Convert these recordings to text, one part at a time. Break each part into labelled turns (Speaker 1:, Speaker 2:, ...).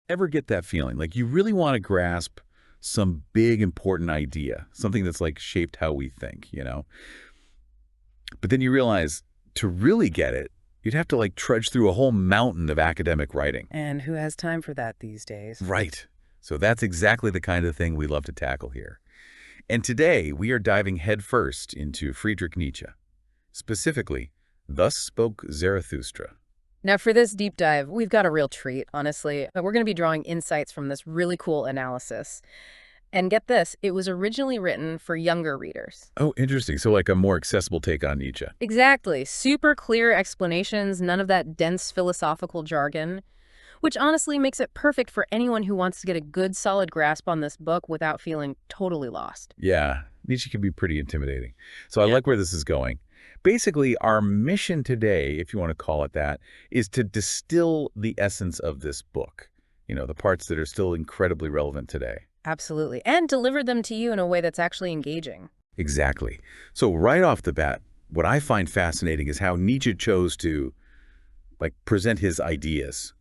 Speaker 1: Ever get that feeling? Like you really want to grasp some big, important idea, something that's like shaped how we think, you know? But then you realize to really get it, you'd have to like trudge through a whole mountain of academic writing.
Speaker 2: And who has time for that these days?
Speaker 1: Right. So that's exactly the kind of thing we love to tackle here. And today we are diving headfirst into Friedrich Nietzsche. Specifically, Thus Spoke Zarathustra.
Speaker 2: Now, for this deep dive, we've got a real treat, honestly. We're going to be drawing insights from this really cool analysis. And get this, it was originally written for younger readers.
Speaker 1: Oh, interesting. So like a more accessible take on Nietzsche.
Speaker 2: Exactly. Super clear explanations, none of that dense philosophical jargon, which honestly makes it perfect for anyone who wants to get a good, solid grasp on this book without feeling totally lost.
Speaker 1: Yeah, Nietzsche can be pretty intimidating. So I like where this is going. Basically, our mission today, if you want to call it that, is to distill the essence of this book. You know, the parts that are still incredibly relevant today.
Speaker 2: Absolutely. And deliver them to you in a way that's actually engaging.
Speaker 1: Exactly. So right off the bat, what I find fascinating is how Nietzsche chose to, like, present his ideas.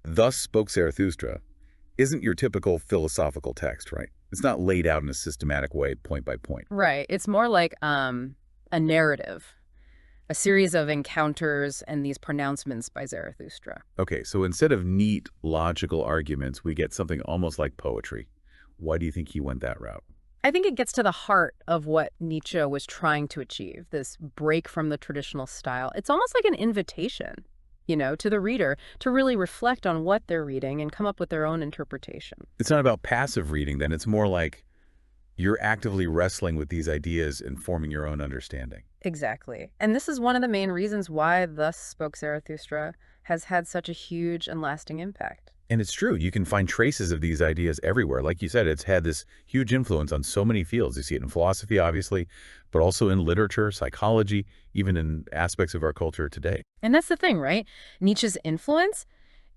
Speaker 1: Thus Spoke Zarathustra isn't your typical philosophical text, right? It's not laid out in a systematic way, point by point.
Speaker 2: Right. It's more like a narrative, a series of encounters and these pronouncements by Zarathustra.
Speaker 1: Okay, so instead of neat, logical arguments, we get something almost like poetry. Why do you think he went that route?
Speaker 2: I think it gets to the heart of what Nietzsche was trying to achieve, this break from the traditional style. It's almost like an invitation, you know, to the reader to really reflect on what they're reading and come up with their own interpretation.
Speaker 1: It's not about passive reading, then. It's more like you're actively wrestling with these ideas and forming your own understanding.
Speaker 2: Exactly. And this is one of the main reasons why Thus Spoke Zarathustra has had such a huge and lasting impact.
Speaker 1: And it's true. You can find traces of these ideas everywhere. Like you said, it's had this huge influence on so many fields. You see it in philosophy, obviously, but also in literature, psychology, even in aspects of our culture today.
Speaker 2: And that's the thing, right? Nietzsche's influence,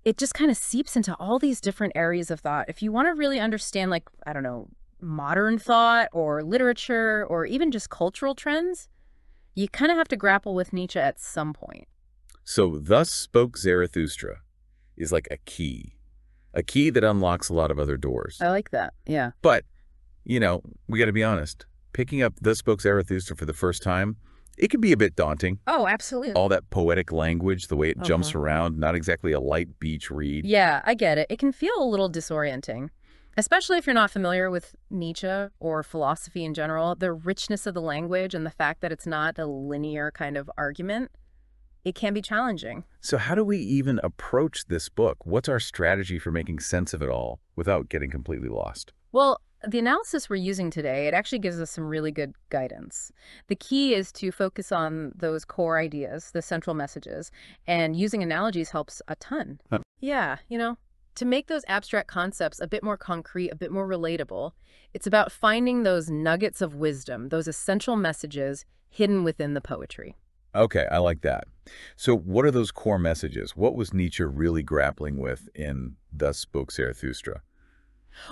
Speaker 2: it just kind of seeps into all these different areas of thought. If you want to really understand, like, I don't know, modern thought or literature or even just cultural trends, you kind of have to grapple with Nietzsche at some point.
Speaker 1: So Thus Spoke Zarathustra is like a key that unlocks a lot of other doors.
Speaker 2: I like that. Yeah.
Speaker 1: But, you know, we got to be honest. Picking up Thus Spoke Zarathustra for the first time, it can be a bit daunting.
Speaker 2: Oh, absolutely.
Speaker 1: All that poetic language, the way it jumps around, not exactly a light beach read.
Speaker 2: Yeah, I get it. It can feel a little disorienting, especially if you're not familiar with Nietzsche or philosophy in general. The richness of the language and the fact that it's not a linear kind of argument, it can be challenging.
Speaker 1: So how do we even approach this book? What's our strategy for making sense of it all without getting completely lost?
Speaker 2: Well, the analysis we're using today, it actually gives us some really good guidance. The key is to focus on those core ideas, the central messages, and using analogies helps a ton. Yeah, you know, to make those abstract concepts a bit more concrete, a bit more relatable, it's about finding those nuggets of wisdom, those essential messages hidden within the poetry.
Speaker 1: Okay, I like that. So what are those core messages? What was Nietzsche really grappling with in Thus Spoke Zarathustra?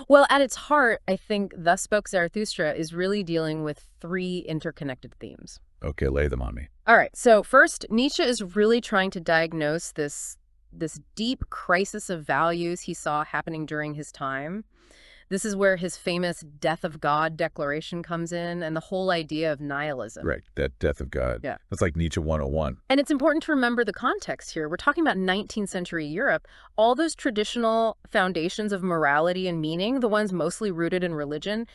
Speaker 2: Well, at its heart, I think Thus Spoke Zarathustra is really dealing with three interconnected themes.
Speaker 1: Okay, lay them on me.
Speaker 2: All right, so first, Nietzsche is really trying to diagnose this deep crisis of values he saw happening during his time. This is where his famous death of God declaration comes in and the whole idea of nihilism.
Speaker 1: Right, that death of God.
Speaker 2: Yeah.
Speaker 1: That's like Nietzsche 101.
Speaker 2: And it's important to remember the context here. We're talking about 19th century Europe. All those traditional foundations of morality and meaning, the ones mostly rooted in religion,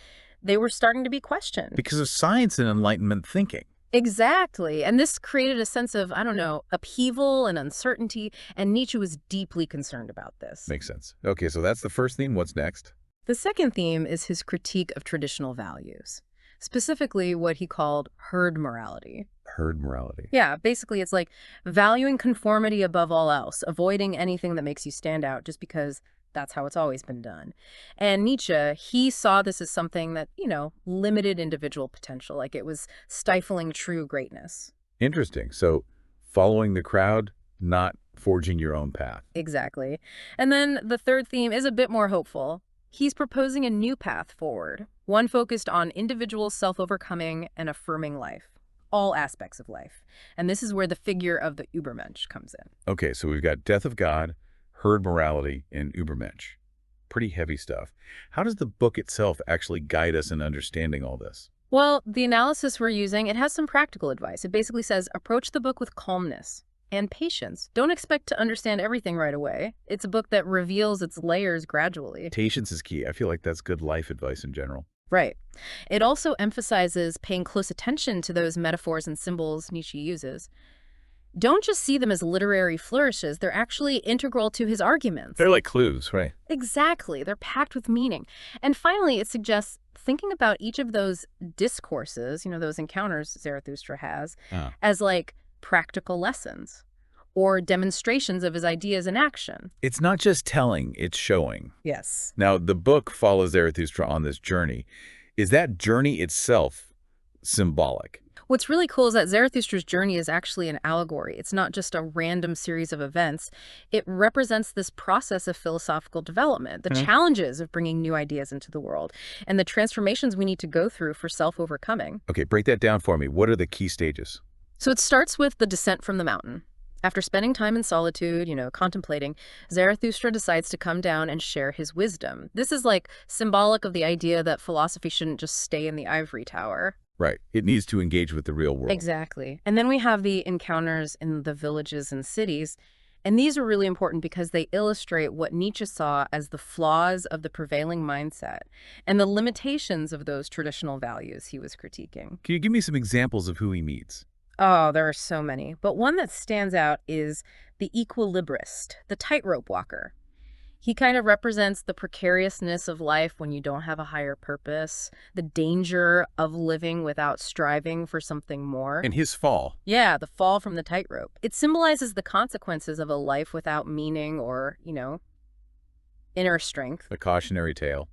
Speaker 2: they were starting to be questioned.
Speaker 1: Because of science and Enlightenment thinking.
Speaker 2: Exactly. And this created a sense of, I don't know, upheaval and uncertainty. And Nietzsche was deeply concerned about this.
Speaker 1: Makes sense. Okay, so that's the first theme. What's next?
Speaker 2: The second theme is his critique of traditional values, specifically what he called herd morality.
Speaker 1: Herd morality.
Speaker 2: Yeah, basically it's like valuing conformity above all else, avoiding anything that makes you stand out just because that's how it's always been done. And Nietzsche, he saw this as something that, you know, limited individual potential, like it was stifling true greatness.
Speaker 1: Interesting. So following the crowd, not forging your own path.
Speaker 2: Exactly. And then the third theme is a bit more hopeful. He's proposing a new path forward, one focused on individual self-overcoming and affirming life, all aspects of life. And this is where the figure of the Übermensch comes in.
Speaker 1: Okay, so we've got death of God, herd morality, and Übermensch. pretty heavy stuff. How does the book itself actually guide us in understanding all this?
Speaker 2: Well, the analysis we're using, it has some practical advice. It basically says, approach the book with calmness and patience. Don't expect to understand everything right away. It's a book that reveals its layers gradually.
Speaker 1: Patience is key. I feel like that's good life advice in general.
Speaker 2: Right. It also emphasizes paying close attention to those metaphors and symbols Nietzsche uses. Don't just see them as literary flourishes. They're actually integral to his arguments.
Speaker 1: They're like clues, right?
Speaker 2: Exactly. They're packed with meaning. And finally, it suggests thinking about each of those discourses, those encounters Zarathustra has, as like practical lessons or demonstrations of his ideas in action.
Speaker 1: It's not just telling, it's showing.
Speaker 2: Yes.
Speaker 1: Now, the book follows Zarathustra on this journey. Is that journey itself symbolic?
Speaker 2: What's really cool is that Zarathustra's journey is actually an allegory. It's not just a random series of events. It represents this process of philosophical development, the challenges of bringing new ideas into the world, and the transformations we need to go through for self-overcoming.
Speaker 1: Okay, break that down for me. What are the key stages?
Speaker 2: So it starts with the descent from the mountain. After spending time in solitude, contemplating, Zarathustra decides to come down and share his wisdom. This is like symbolic of the idea that philosophy shouldn't just stay in the ivory tower.
Speaker 1: Right. It needs to engage with the real world.
Speaker 2: Exactly. And then we have the encounters in the villages and cities. And these are really important because they illustrate what Nietzsche saw as the flaws of the prevailing mindset and the limitations of those traditional values he was critiquing.
Speaker 1: Can you give me some examples of who he meets?
Speaker 2: Oh, there are so many. But one that stands out is the equilibrist, the tightrope walker. He kind of represents the precariousness of life when you don't have a higher purpose, the danger of living without striving for something more.
Speaker 1: And his fall.
Speaker 2: Yeah, the fall from the tightrope. It symbolizes the consequences of a life without meaning or, inner strength.
Speaker 1: A cautionary tale.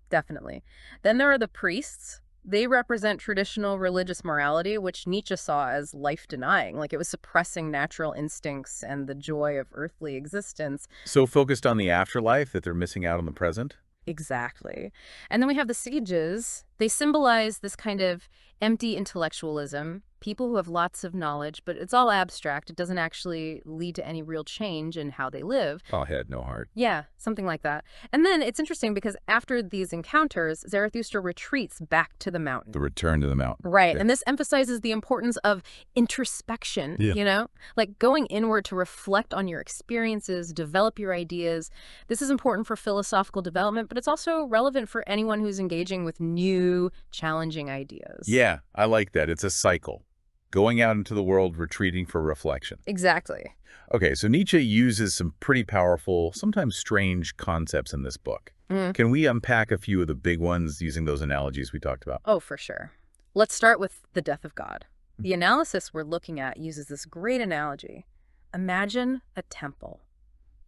Speaker 2: Definitely. Then there are the priests. They represent traditional religious morality, which Nietzsche saw as life-denying, like it was suppressing natural instincts and the joy of earthly existence.
Speaker 1: So focused on the afterlife that they're missing out on the present?
Speaker 2: Exactly. And then we have the sages. They symbolize this kind of empty intellectualism, people who have lots of knowledge, but it's all abstract. It doesn't actually lead to any real change in how they live.
Speaker 1: All head, no heart.
Speaker 2: Yeah, something like that. And then it's interesting because after these encounters, Zarathustra retreats back to the mountain.
Speaker 1: The return to the mountain.
Speaker 2: Right.
Speaker 1: Okay.
Speaker 2: And this emphasizes the importance of introspection,
Speaker 1: Yeah.
Speaker 2: like going inward to reflect on your experiences, develop your ideas. This is important for philosophical development, but it's also relevant for anyone who's engaging with new, challenging ideas.
Speaker 1: Yeah, I like that. It's a cycle. Going out into the world, retreating for reflection.
Speaker 2: Exactly.
Speaker 1: Okay, so Nietzsche uses some pretty powerful, sometimes strange concepts in this book. Can we unpack a few of the big ones using those analogies we talked about?
Speaker 2: Oh, for sure. Let's start with the death of God. The analysis we're looking at uses this great analogy. Imagine a temple.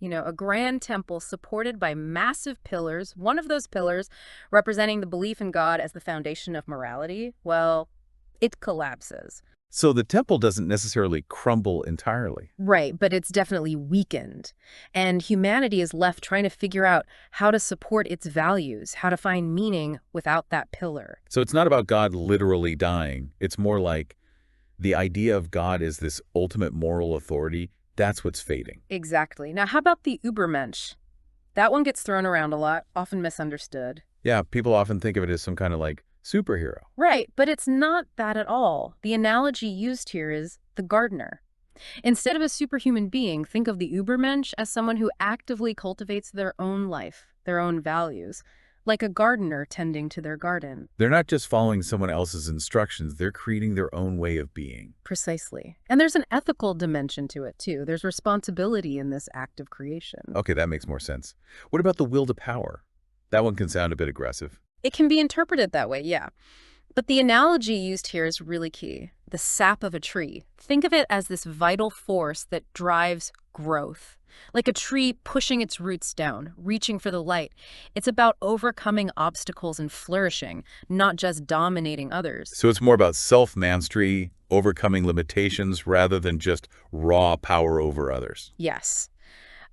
Speaker 2: A grand temple supported by massive pillars, one of those pillars representing the belief in God as the foundation of morality. Well, it collapses.
Speaker 1: So the temple doesn't necessarily crumble entirely.
Speaker 2: Right, but it's definitely weakened. And humanity is left trying to figure out how to support its values, how to find meaning without that pillar.
Speaker 1: So it's not about God literally dying. It's more like the idea of God as this ultimate moral authority. That's what's fading.
Speaker 2: Exactly. Now, how about the Übermensch? That one gets thrown around a lot, often misunderstood.
Speaker 1: Yeah, people often think of it as some kind of like superhero.
Speaker 2: Right, but it's not that at all. The analogy used here is the gardener. Instead of a superhuman being, think of the Übermensch as someone who actively cultivates their own life, their own values, like a gardener tending to their garden.
Speaker 1: They're not just following someone else's instructions, they're creating their own way of being.
Speaker 2: Precisely. And there's an ethical dimension to it, too. There's responsibility in this act of creation.
Speaker 1: Okay, that makes more sense. What about the will to power? That one can sound a bit aggressive.
Speaker 2: It can be interpreted that way, yeah. But the analogy used here is really key. The sap of a tree. Think of it as this vital force that drives growth. Like a tree pushing its roots down, reaching for the light. It's about overcoming obstacles and flourishing, not just dominating others.
Speaker 1: So it's more about self-mastery, overcoming limitations, rather than just raw power over others.
Speaker 2: Yes.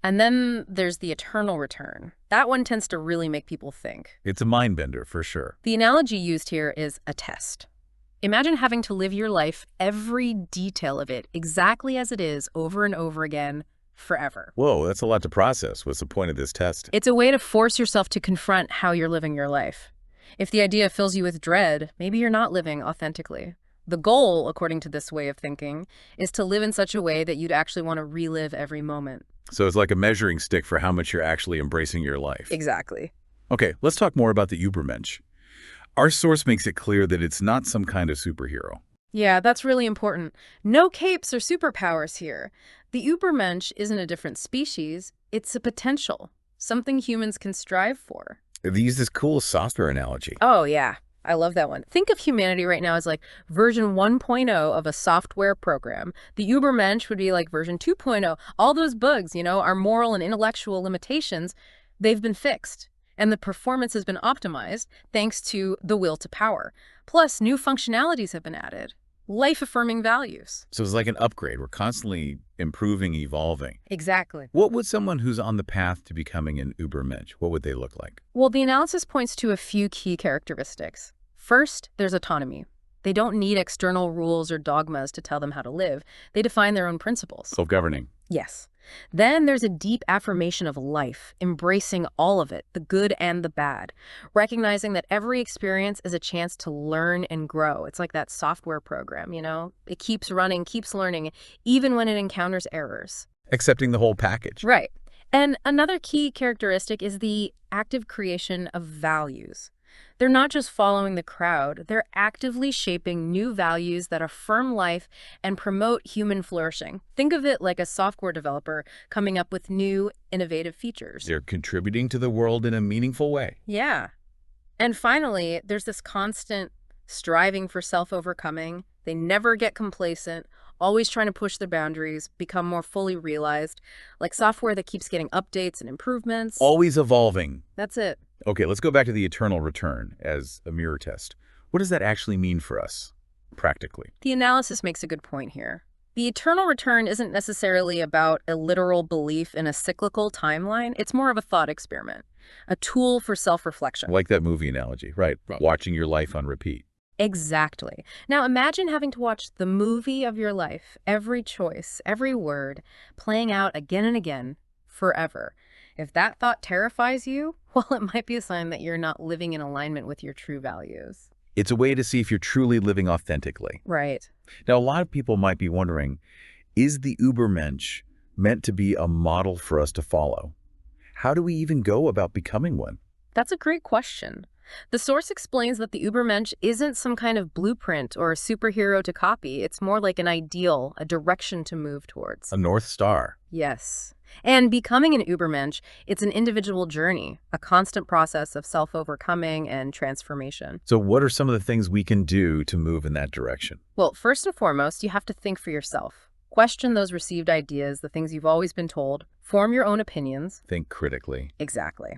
Speaker 2: And then there's the eternal return. That one tends to really make people think.
Speaker 1: It's a mind bender, for sure.
Speaker 2: The analogy used here is a test. Imagine having to live your life, every detail of it, exactly as it is, over and over again, forever.
Speaker 1: Whoa, that's a lot to process. What's the point of this test?
Speaker 2: It's a way to force yourself to confront how you're living your life. If the idea fills you with dread, maybe you're not living authentically. The goal, according to this way of thinking, is to live in such a way that you'd actually want to relive every moment.
Speaker 1: So it's like a measuring stick for how much you're actually embracing your life.
Speaker 2: Exactly.
Speaker 1: Okay, let's talk more about the Übermensch. Our source makes it clear that it's not some kind of superhero.
Speaker 2: Yeah, that's really important. No capes or superpowers here. The Übermensch isn't a different species. It's a potential, something humans can strive for.
Speaker 1: They use this cool software analogy.
Speaker 2: Oh, yeah. I love that one. Think of humanity right now as like version 1.0 of a software program. The Übermensch would be like version 2.0. All those bugs, our moral and intellectual limitations, they've been fixed. And the performance has been optimized thanks to the will to power. Plus, new functionalities have been added. Life-affirming values.
Speaker 1: So it's like an upgrade. We're constantly improving, evolving.
Speaker 2: Exactly.
Speaker 1: What would someone who's on the path to becoming an Übermensch, what would they look like?
Speaker 2: Well, the analysis points to a few key characteristics. First, there's autonomy. They don't need external rules or dogmas to tell them how to live. They define their own principles.
Speaker 1: Self-governing.
Speaker 2: Yes. Then there's a deep affirmation of life, embracing all of it, the good and the bad, recognizing that every experience is a chance to learn and grow. It's like that software program, It keeps running, keeps learning, even when it encounters errors.
Speaker 1: Accepting the whole package.
Speaker 2: Right. And another key characteristic is the active creation of values. They're not just following the crowd, they're actively shaping new values that affirm life and promote human flourishing. Think of it like a software developer coming up with new, innovative features.
Speaker 1: They're contributing to the world in a meaningful way.
Speaker 2: Yeah. And finally, there's this constant striving for self-overcoming. They never get complacent, always trying to push their boundaries, become more fully realized, like software that keeps getting updates and improvements.
Speaker 1: Always evolving.
Speaker 2: That's it.
Speaker 1: Okay, let's go back to the eternal return as a mirror test. What does that actually mean for us, practically?
Speaker 2: The analysis makes a good point here. The eternal return isn't necessarily about a literal belief in a cyclical timeline. It's more of a thought experiment, a tool for self-reflection.
Speaker 1: Like that movie analogy, right? Watching your life on repeat.
Speaker 2: Exactly. Now imagine having to watch the movie of your life, every choice, every word, playing out again and again, forever. If that thought terrifies you, well, it might be a sign that you're not living in alignment with your true values.
Speaker 1: It's a way to see if you're truly living authentically.
Speaker 2: Right.
Speaker 1: Now, a lot of people might be wondering, is the Übermensch meant to be a model for us to follow? How do we even go about becoming one?
Speaker 2: That's a great question. The source explains that the Übermensch isn't some kind of blueprint or a superhero to copy. It's more like an ideal, a direction to move towards.
Speaker 1: A North Star.
Speaker 2: Yes. And becoming an Übermensch, it's an individual journey, a constant process of self-overcoming and transformation.
Speaker 1: So what are some of the things we can do to move in that direction?
Speaker 2: Well, first and foremost, you have to think for yourself. Question those received ideas, the things you've always been told. Form your own opinions.
Speaker 1: Think critically.
Speaker 2: Exactly.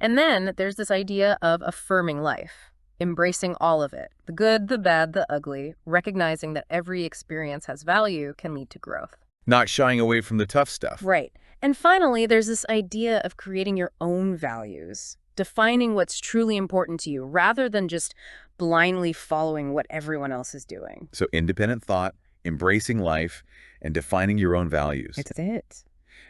Speaker 2: And then there's this idea of affirming life, embracing all of it, the good, the bad, the ugly, recognizing that every experience has value can lead to growth.
Speaker 1: Not shying away from the tough stuff.
Speaker 2: Right. And finally, there's this idea of creating your own values, defining what's truly important to you rather than just blindly following what everyone else is doing.
Speaker 1: So independent thought, embracing life, and defining your own values.
Speaker 2: That's it.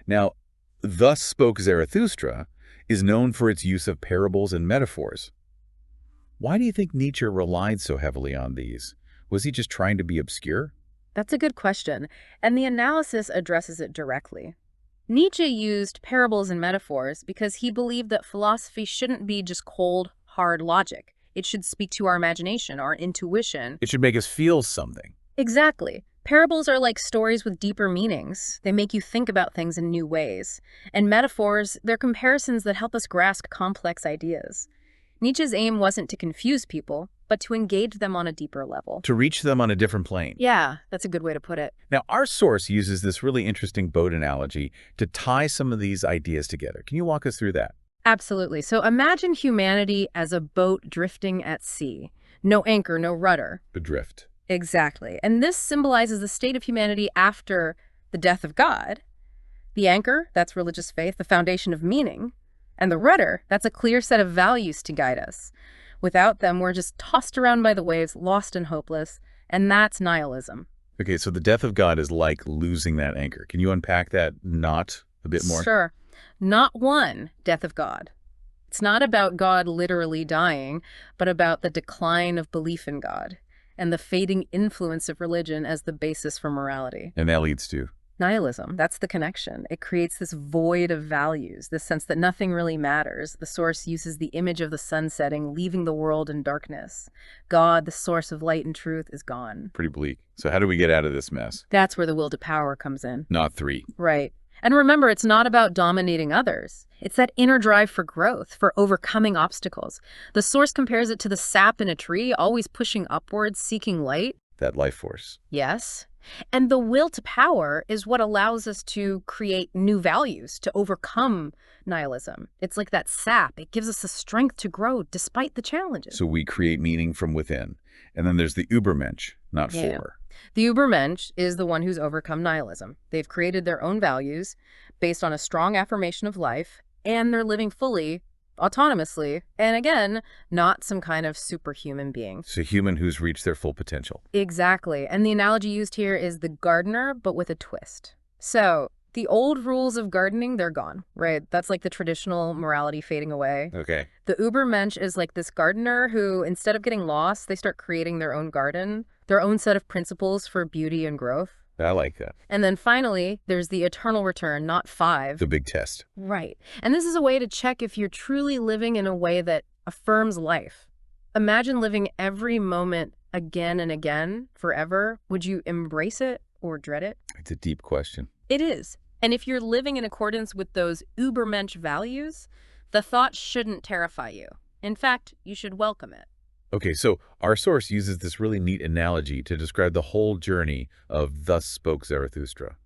Speaker 1: Now, Thus Spoke Zarathustra is known for its use of parables and metaphors. Why do you think Nietzsche relied so heavily on these? Was he just trying to be obscure?
Speaker 2: That's a good question, and the analysis addresses it directly. Nietzsche used parables and metaphors because he believed that philosophy shouldn't be just cold, hard logic. It should speak to our imagination, our intuition.
Speaker 1: It should make us feel something.
Speaker 2: Exactly. Parables are like stories with deeper meanings. They make you think about things in new ways. And metaphors, they're comparisons that help us grasp complex ideas. Nietzsche's aim wasn't to confuse people, but to engage them on a deeper level.
Speaker 1: To reach them on a different plane.
Speaker 2: Yeah, that's a good way to put it.
Speaker 1: Now, our source uses this really interesting boat analogy to tie some of these ideas together. Can you walk us through that?
Speaker 2: Absolutely. So imagine humanity as a boat drifting at sea. No anchor, no rudder.
Speaker 1: Adrift.
Speaker 2: Exactly. And this symbolizes the state of humanity after the death of God. The anchor, that's religious faith, the foundation of meaning. And the rudder, that's a clear set of values to guide us. Without them, we're just tossed around by the waves, lost and hopeless, and that's nihilism.
Speaker 1: Okay, so the death of God is like losing that anchor. Can you unpack that not a bit more?
Speaker 2: Sure. Not one death of God. It's not about God literally dying, but about the decline of belief in God and the fading influence of religion as the basis for morality.
Speaker 1: And that leads to?
Speaker 2: Nihilism, that's the connection. It creates this void of values, this sense that nothing really matters. The source uses the image of the sun setting, leaving the world in darkness. God, the source of light and truth, is gone.
Speaker 1: Pretty bleak. So how do we get out of this mess?
Speaker 2: That's where the will to power comes in.
Speaker 1: Not 3.
Speaker 2: Right. And remember, it's not about dominating others. It's that inner drive for growth, for overcoming obstacles. The source compares it to the sap in a tree, always pushing upwards, seeking light.
Speaker 1: That life force.
Speaker 2: Yes. And the will to power is what allows us to create new values, to overcome nihilism. It's like that sap. It gives us the strength to grow despite the challenges.
Speaker 1: So we create meaning from within. And then there's the Übermensch, not 4.
Speaker 2: The Übermensch is the one who's overcome nihilism. They've created their own values based on a strong affirmation of life, and they're living fully, autonomously, and again, not some kind of superhuman being.
Speaker 1: So human who's reached their full potential.
Speaker 2: Exactly. And the analogy used here is the gardener, but with a twist. So the old rules of gardening, they're gone, right? That's like the traditional morality fading away.
Speaker 1: Okay.
Speaker 2: The Übermensch is like this gardener who, instead of getting lost, they start creating their own garden, their own set of principles for beauty and growth.
Speaker 1: I like that.
Speaker 2: And then finally, there's the eternal return, not 5.
Speaker 1: The big test.
Speaker 2: Right. And this is a way to check if you're truly living in a way that affirms life. Imagine living every moment again and again, forever. Would you embrace it or dread it?
Speaker 1: It's a deep question.
Speaker 2: It is. And if you're living in accordance with those Übermensch values, the thought shouldn't terrify you. In fact, you should welcome it.
Speaker 1: Okay, so our source uses this really neat analogy to describe the whole journey of Thus Spoke Zarathustra.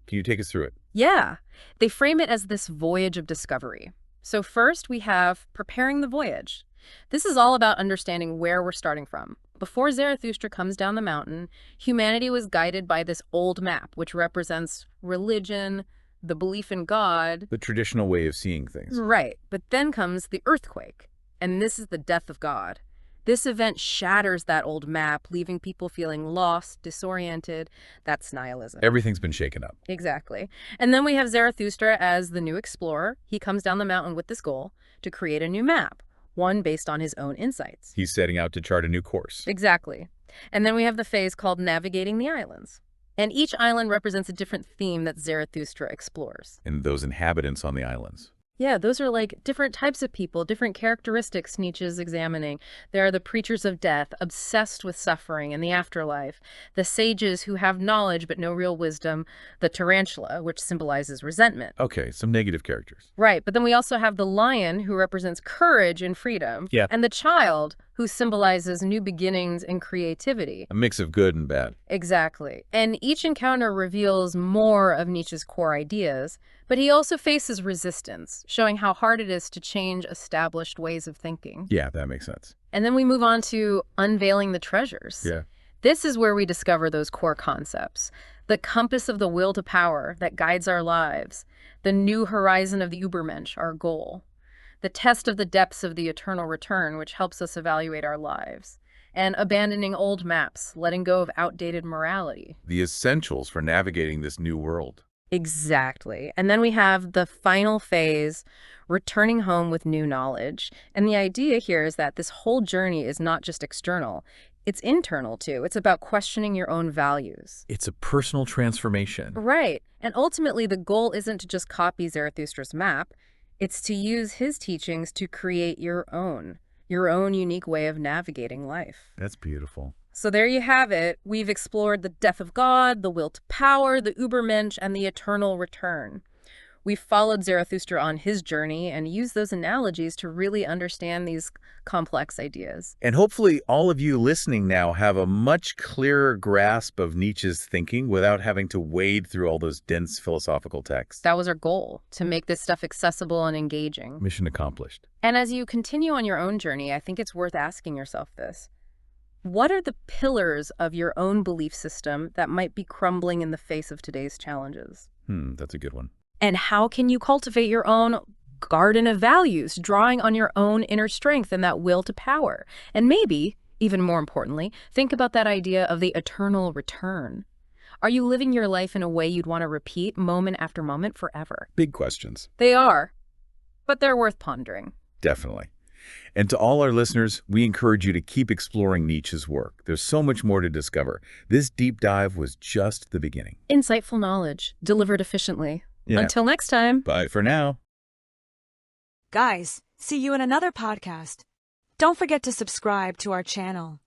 Speaker 1: Can you take us through it?
Speaker 2: Yeah. They frame it as this voyage of discovery. So first we have preparing the voyage. This is all about understanding where we're starting from. Before Zarathustra comes down the mountain, humanity was guided by this old map, which represents religion, the belief in God.
Speaker 1: The traditional way of seeing things.
Speaker 2: Right. But then comes the earthquake. And this is the death of God. This event shatters that old map, leaving people feeling lost, disoriented. That's nihilism.
Speaker 1: Everything's been shaken up.
Speaker 2: Exactly. And then we have Zarathustra as the new explorer. He comes down the mountain with this goal to create a new map, one based on his own insights.
Speaker 1: He's setting out to chart a new course.
Speaker 2: Exactly. And then we have the phase called navigating the islands. And each island represents a different theme that Zarathustra explores.
Speaker 1: And those inhabitants on the islands.
Speaker 2: Yeah, those are like different types of people, different characteristics Nietzsche's examining. There are the preachers of death, obsessed with suffering and the afterlife, the sages who have knowledge but no real wisdom, the tarantula, which symbolizes resentment.
Speaker 1: Okay, some negative characters.
Speaker 2: Right, but then we also have the lion, who represents courage and freedom,
Speaker 1: Yeah.
Speaker 2: and the child, who symbolizes new beginnings and creativity.
Speaker 1: A mix of good and bad.
Speaker 2: Exactly. And each encounter reveals more of Nietzsche's core ideas, but he also faces resistance, showing how hard it is to change established ways of thinking.
Speaker 1: Yeah, that makes sense.
Speaker 2: And then we move on to unveiling the treasures.
Speaker 1: Yeah.
Speaker 2: This is where we discover those core concepts. The compass of the will to power that guides our lives. The new horizon of the Übermensch, our goal. The test of the depths of the eternal return, which helps us evaluate our lives. And abandoning old maps, letting go of outdated morality.
Speaker 1: The essentials for navigating this new world.
Speaker 2: Exactly. And then we have the final phase, returning home with new knowledge. And the idea here is that this whole journey is not just external, it's internal too. It's about questioning your own values.
Speaker 1: It's a personal transformation.
Speaker 2: Right. And ultimately, the goal isn't to just copy Zarathustra's map. It's to use his teachings to create your own unique way of navigating life.
Speaker 1: That's beautiful.
Speaker 2: So there you have it. We've explored the death of God, the will to power, the Übermensch, and the eternal return. We've followed Zarathustra on his journey and used those analogies to really understand these complex ideas.
Speaker 1: And hopefully all of you listening now have a much clearer grasp of Nietzsche's thinking without having to wade through all those dense philosophical texts.
Speaker 2: That was our goal, to make this stuff accessible and engaging.
Speaker 1: Mission accomplished.
Speaker 2: And as you continue on your own journey, I think it's worth asking yourself this. What are the pillars of your own belief system that might be crumbling in the face of today's challenges?
Speaker 1: That's a good one.
Speaker 2: And how can you cultivate your own garden of values, drawing on your own inner strength and that will to power? And maybe Even more importantly, think about that idea of the eternal return. Are you living your life in a way you'd want to repeat moment after moment forever?
Speaker 1: Big questions.
Speaker 2: They are, but they're worth pondering.
Speaker 1: Definitely. And to all our listeners, we encourage you to keep exploring Nietzsche's work. There's so much more to discover. This deep dive was just the beginning.
Speaker 2: Insightful knowledge, delivered efficiently.
Speaker 1: Yeah.
Speaker 2: Until next time.
Speaker 1: Bye for now.
Speaker 3: Guys, see you in another podcast. Don't forget to subscribe to our channel.